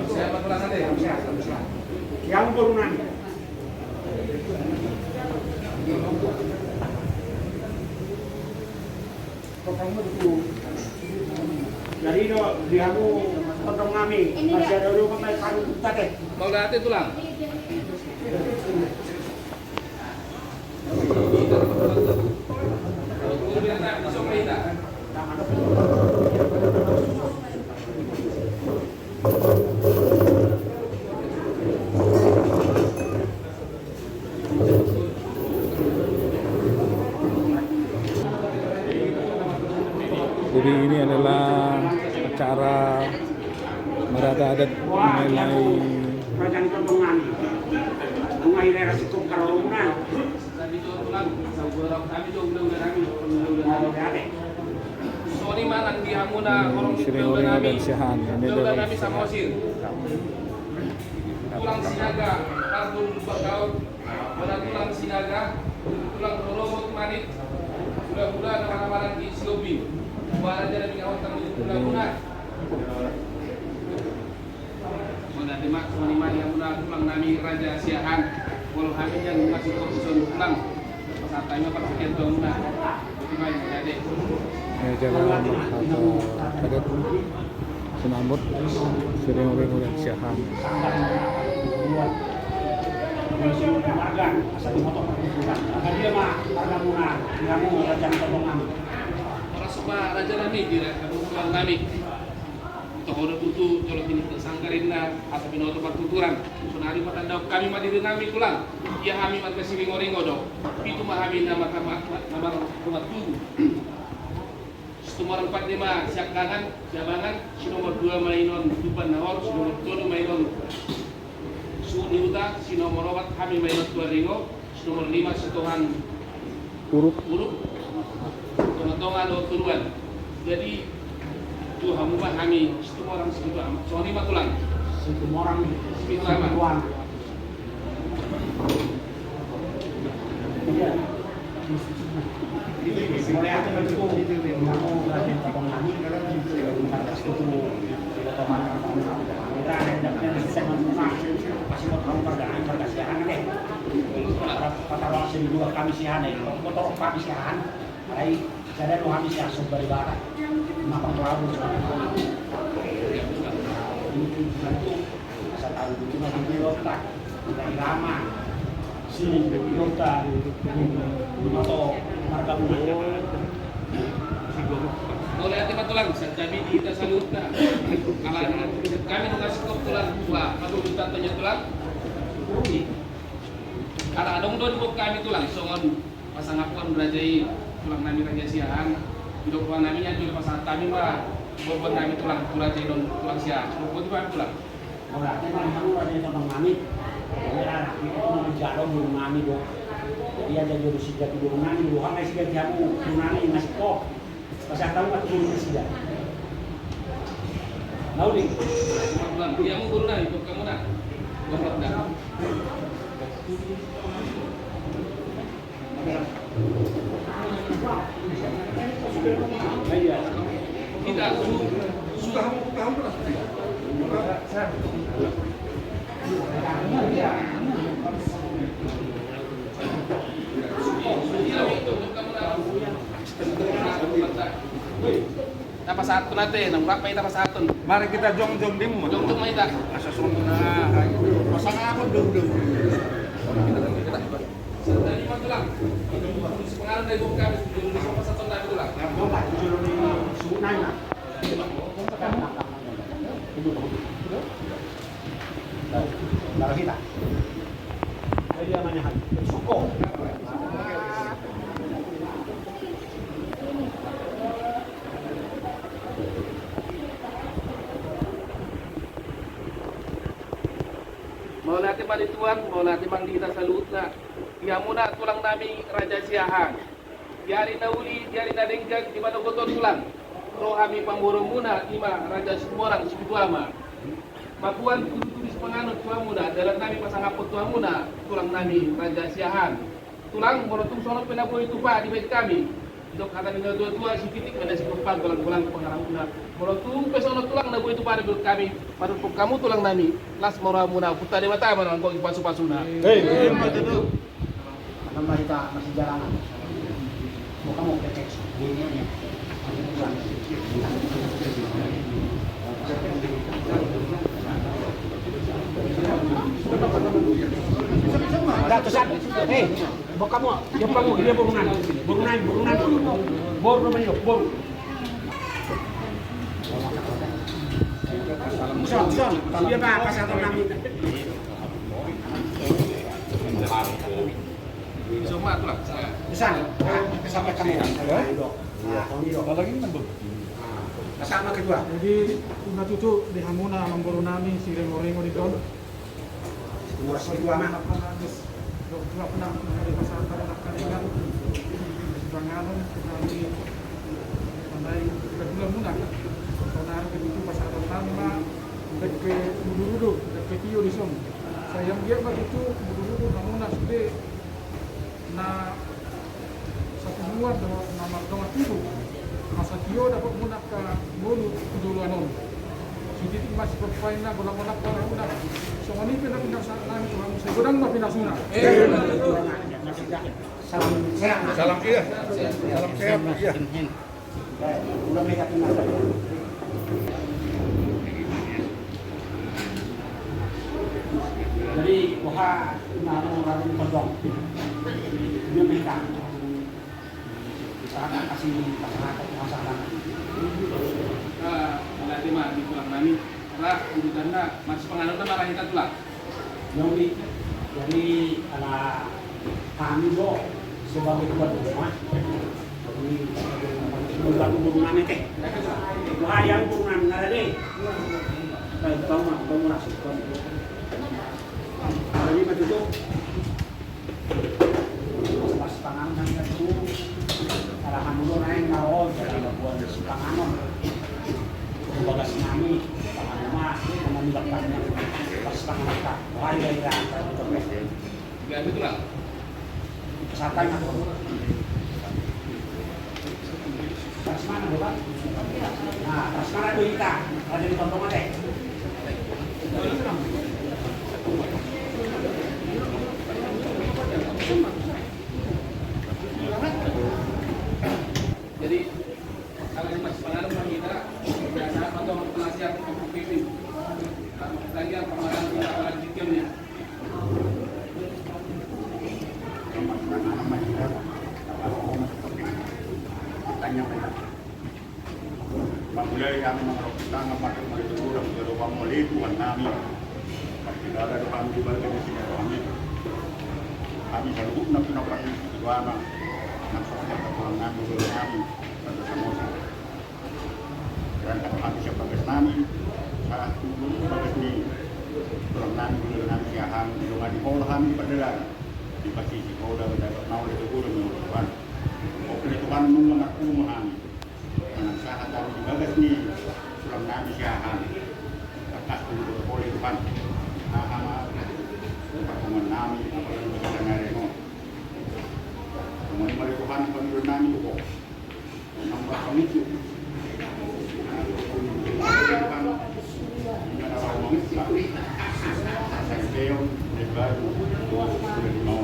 Saya bakalan ada ya. Yang turunan. Jadi do dia mu potong kami. Masih ada dulu kami kanu tadi. Mau lihat tulang. Jadi ini adalah acara merata adat mengenai Kerajaan potongan. Mengenai daerah cukup karolungan. Sorry manang di hamuna orang Sri Oringo dan Siahan. Ini adalah kami sama osir. Tulang sinaga, karbon bakau, tulang sinaga, tulang rolobot manit, gula-gula nama-nama di siobi. Buat aja dari kawan tanggung gula-gula. Mana demak semua yang muna tulang nami Raja Siahan. Walau kami yang masih kursusan tulang. Pasatanya pas sekian tuang muna. Bagaimana jadi? ini adalah merata adat Sinambut Sri Oringo dan Siahan. Warga asal di motor. Dia mah warga muna, kamu kerajaan potongan. Orang semua raja nami kira tulang nami. Tokoh butuh kalau ini sangkarinna atau binoto patuturan. Sunari matanda kami madiri nami tulang. Ya kami mat kasih ringo dong. Itu mah kami nama rumah tugu. Nomor 45 siakangan jabangan, nomor 2 mainon dupan nahor, nomor 2 mainon suni uta, nomor 4 kami mainon tua ringo, nomor 5 setuhan Uruk tonga-tonga do turuan. Jadi tuh hamumah kami semua orang segitu amat. Soalnya 5 tulang. Semua orang Segitu amat. tuan. Mulai aku itu kamu kerajaan potongan. Atas itu potongan. Kita ada dapatnya di segmen rumah. Masih mau tahu warga Siahan deh. Kata wasit juga kami Siahan deh. Kotor kami Siahan. Baik, saya ada kami Siahan sumber barat. Kenapa terlalu ini saya tahu itu masih biota dari lama sini biota atau marga muda. Kalau lihat lima tulang, kami kita salutna. Kalau kami mengasih kau tulang dua, atau kita tanya tulang. Kalau ada dong kami tulang, songon pasang akuan berajai tulang nami Raja Siahan. Hidup tulang naminya juga pasang kami mah. Buat kami tulang berajai don tulang Siahan. Buat kami tulang. Berarti kan kamu ada yang tentang mami. Ya, itu mau jalo burung mami dong. Dia ada juru sijat burung mami, bukan masih sijat jamu, burung mami masih kok. Pasang tahu nggak burung sijat? Tahu nih? Tulang, dia mau guru nah, ikut kamu nah. Buat dah. Kita sudah kamu pasti. Tapa satu nanti, nang berapa itu tapa satu? Mari kita jong-jong di mu. Jom mai tak. Asa sona. Pasang aku dong. Dari mana tulang? Sepengaruh dari buka, di sofa satu nanti tulang. Enggak, juru di sungai nah. Darah kita. Jadi namanya suko. Mau nanti mandi tuan, mau nanti mang kita salut na. Dia muna tulang nami Raja Siahan. Diari nauli, diari nadenggang di mana gotor tulang. Roh kami pamboro muna ima Raja Semorang Sibituama. Mapuan kudu tulis penganut tuang muna dalam nami pasang apot tuang muna tulang nami Raja Siahan. Tulang morotung sono penabuh itu pak di bait kami. Dok kata dengan dua-dua si titik mana si perempuan bulan-bulan pengarang una. Kalau tu pesono tulang na itu pada kami pada kamu tulang nami. Las mora muna putar di mata mana kau pasu-pasuna. Karena mereka masih jalanan. Bukan mau ke teks. Ratusan, bawa kamu, dia kamu, dia burungan, bor namanya, bor. Son, dia apa satu kami? Semua tulang. Pesan, sampai kamu. Kalau lagi kan Sama kedua. Jadi una cucu di Hamuna memburu nami si rengo-rengo di Don. Nomor kedua mah. Dua pernah dari pasar pada kalingan. Banganon kami pandai kedua muna. Sonar ke itu pasar pertama ke Budurudu, ke Tio di Som. Sayang dia bagi itu Budurudu Hamuna sudah na satu bulan nama kamar tubuh. Masa Tio dapat munak ke bulu dulu anon. Jadi masih berpain na bola-bola orang munak. So ini pindah sa namin tuh saya godang mah pindah suna. Salam sehat. Salam iya. Salam sehat iya. Udah mereka tinggal. Jadi wah namun orang pondok. Dia mereka. Kita akan kasih masyarakat masalah. Nanti mah di tulang nami. Lah urutannya masih penganut marah kita tulang. Jadi ala kami lo sebagai tuan rumah. Jadi bukan hubungan itu. Wah yang hubungan nggak ada. Tahu masuk. Jadi macam itu. Pas tangan itu arahan dulu naik nawon dari buat tangan. Bagas nami tangan rumah menambahkannya pas tangan kita. Wah ya. Biar itu lah. Santai nak. Prasmanan bukan? Nah, prasmanan itu kita ada di tontonan deh. Jadi kalau di masih pengaruh kita biasa atau penasihat untuk pimpin. Lagi yang pemahaman kita pada dikirnya. Pamulai kami mengharapkan pada mereka sudah berdoa mulai Tuhan kami. Tidak ada doa di balik di sini kami. Kami selalu nak pinapati doa nak maksudnya Tuhan kami doa kami pada semua. Dan kami siapa kami saat dulu bagai ni Tuhan kami doa kami siahan doa di bawah kami pada di posisi kau dah mendapat nawa itu guru menurut Tuhan. Oke Tuhan menunggu aku memahami. Saat kami di bagas ni Tuhan kami siahan. Atas dulu boleh Tuhan. Nama pertemuan kami apa yang kita dengar ini. Kemudian mari Tuhan pemimpin kami itu. Nombor kami itu. Tuhan dengan orang mengisi. Saya keon baru mau.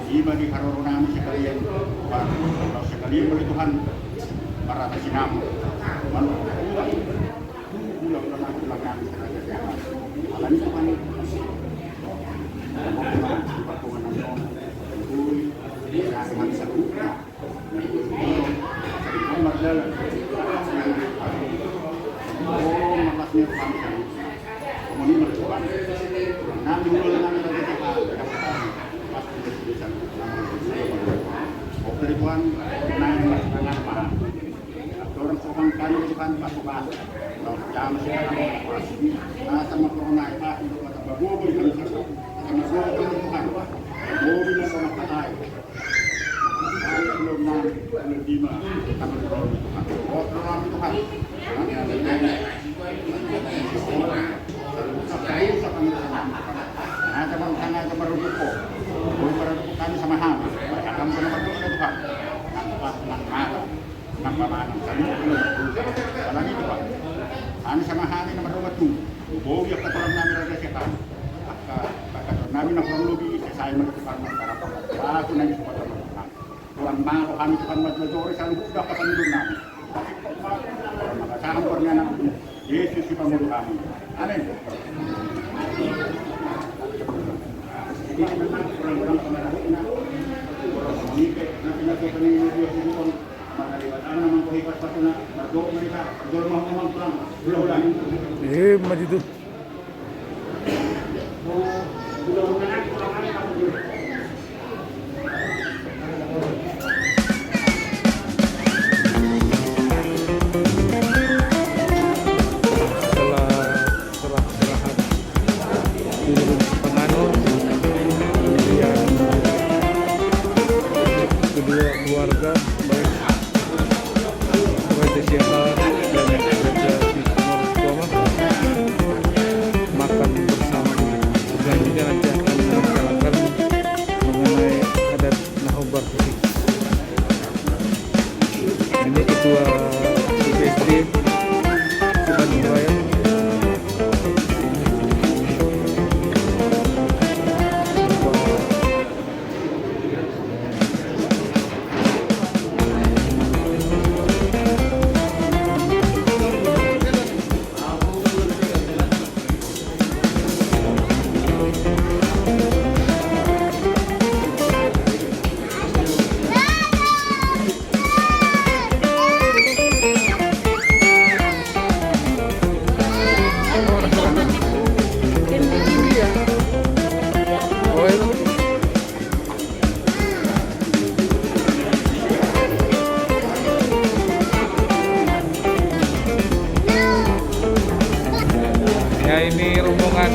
Iba di karoro kami sekalian. Kalau sekalian oleh Tuhan para pesinam. Malu. Ulang kami sekalian. Alam Tuhan. Orang sokan kali Tuhan pasukan. Jam sama corona itu kata babu beri sama Tuhan. Babu bila sama katai. Belum nang belum lima kami Tuhan. Oh Tuhan Tuhan. Kami ada ini. Nah, teman tangan ke merubuko. Merubuko kami sama ham. Kami sama Tuhan. Tanpa tenang mata. kurang namin raja setan. Kakak namin na kurang lebih saya menentukan masyarakat. Aku nanti kepada teman-teman. Tuan malu kami tukan majority selalu budak kapan hidup namin. Maka saham pernah Yesus si pembunuh kami. Amin. Ini memang kurang-kurang kemarahnya. Ini nanti penelitian itu mana mengkohipas patuna, berdoa mereka, berdoa mau pulang, ulang-ulang. Maju tuh. Ulang-ulang kamu dulu. Setelah istirahat di Penganut, kemudian kedua keluarga baik Raja Siahar dan Raja Cismor makan bersama. Selanjutnya nanti akan membicarakan mengenai adat Nahobar Kusik. Ini ketua BPSD Bandung Raya. Ya ini rombongan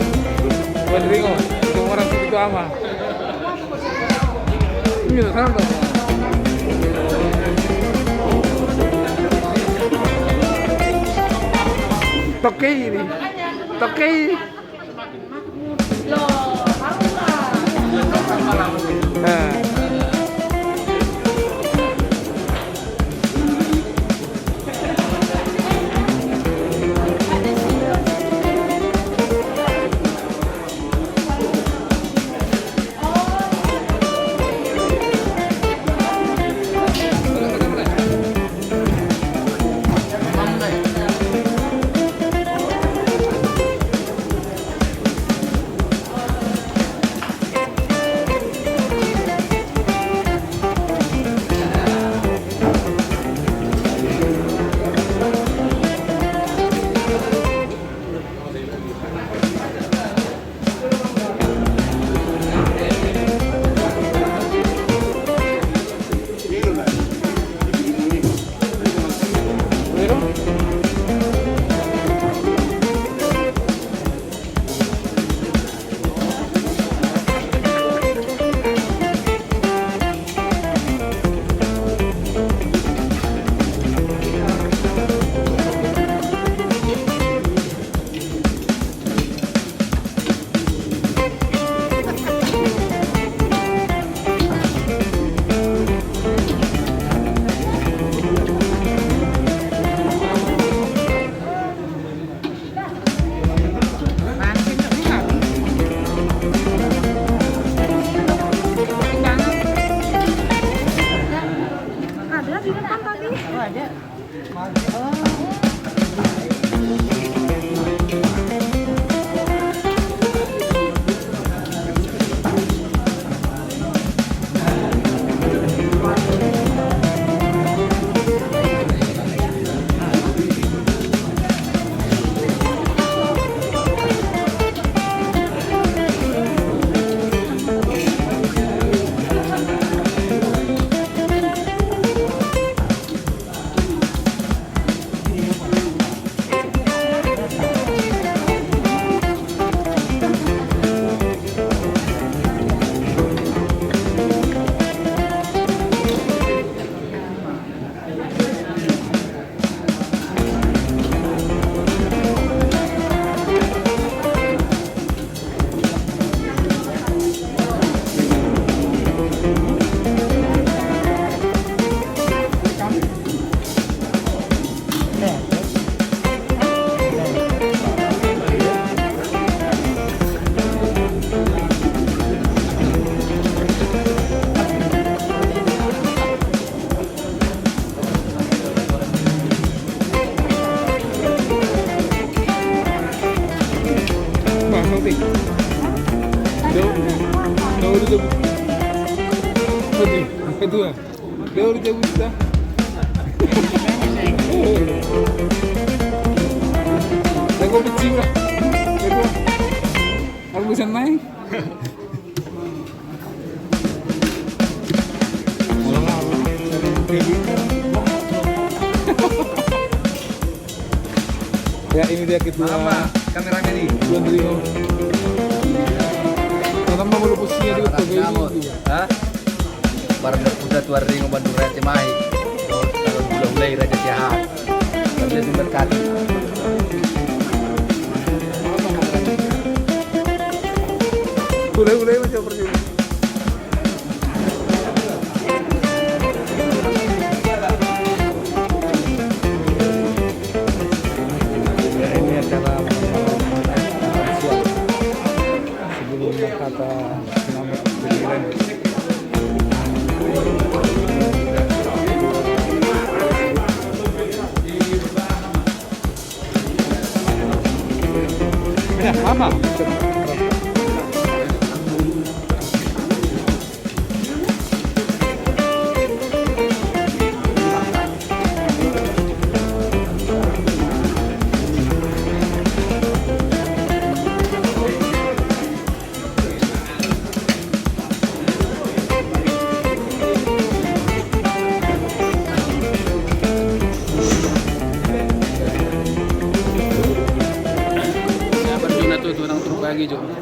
Wadringo, itu orang itu ama. Ini sana tuh. Tokei ini, Tokei. Loh, harus lah. Nah. Noti. Daur udah Putih, apa itu? Daur udah bisa. Aku kecil lah. Aku bisa naik. Ya ini dia ketua Kameranya nih. Tuan Rio. Nama mau posisinya di betul ini. Hah? Barang udah tuan Rio Bandung Raja Cimahi. Kalau mulai Raja Siahaan. Kerja di Berkati. Boleh macam percuma. Ya ini adalah sebelum kata selamat berjalan. Ya, mama. Itu orang terbagi juga.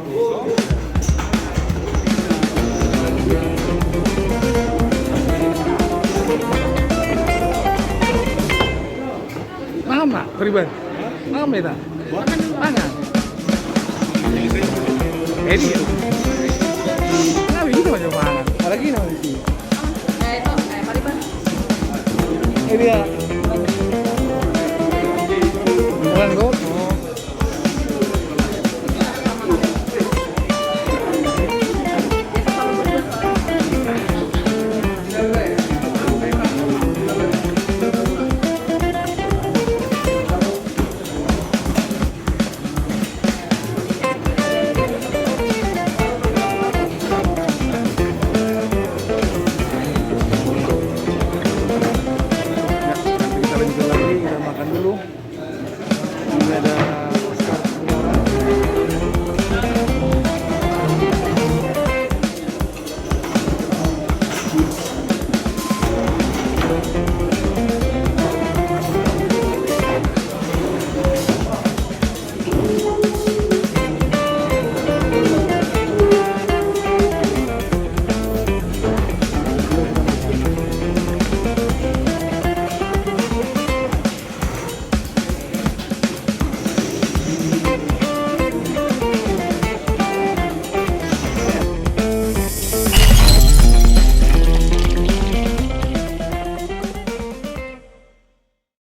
Mama, pribadi. Mama itu. Mana? Ini. Nah, ini macam mana? Ada lagi nama sih. Ini dia. Bukan kok.